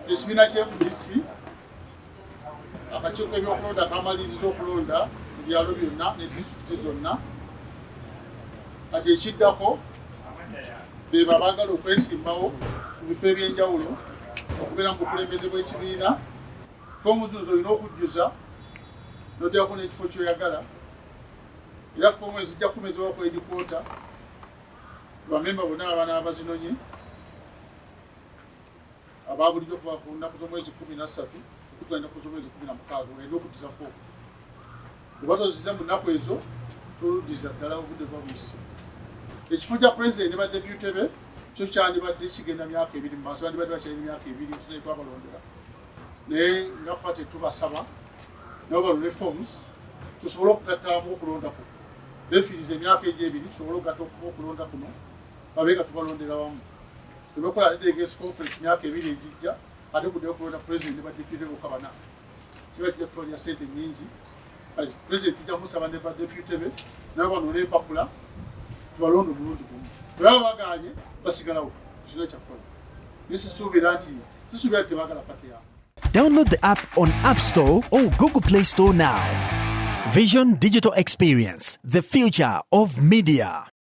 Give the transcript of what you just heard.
ekibiina kya FDC akakiiko k'ebyokulonda kamaliriza okulonda mu byalo byonna ne disitulikiti zonna. Kati ekiddako beba baagala okwesimbawo mu bifo ebyenjawulo okubeera mu bukulembeze bw'ekibiina. Foomu zino zolina okujjuza n'oteekako n'ekifo ky'oyagala, era foomu ezijja kukomezebwa ku edikwota bamemba bonna abaana abazinonye aba bulijjo okuva ku nnaku z'omwezi 13 okutuuka ennaku z'omwezi 16 olina okuddiza foomu. Bwe toziza mu nnaku ezo toluddiza ddala obudde bwa buyise. Ekifo kya pulezidenti ne badepute be kyo kyandibadde kigenda myaka 2 mu maaso, bandibadde bakyalina myaka 2 tusaire twabalondera, naye nga pate tubasaba nabo balonde forms tusobole okugattaamu okulondako, befiiriza emyaka egy'ebiri tusobole okugatta okulonda kuno babe nga tubalondera wamu. Tebakola delegates conference myaka 2 ejijja ate kuddeyo okulonda pulezidenti ne badepute bokka bana, kiba kijja kutonya ssente nnyingi. Kati pulezidenti tujja kumusaba ne badepute be nabo banone empapula tubalonde omulundi gumu. Bwe baba bagaanye basigalawo kirina kyakukola. Nisisuubira nti tebaagala pate yaabwe. Download the app on App Store or Google Play Store now. Vision Digital Experience, the future of media.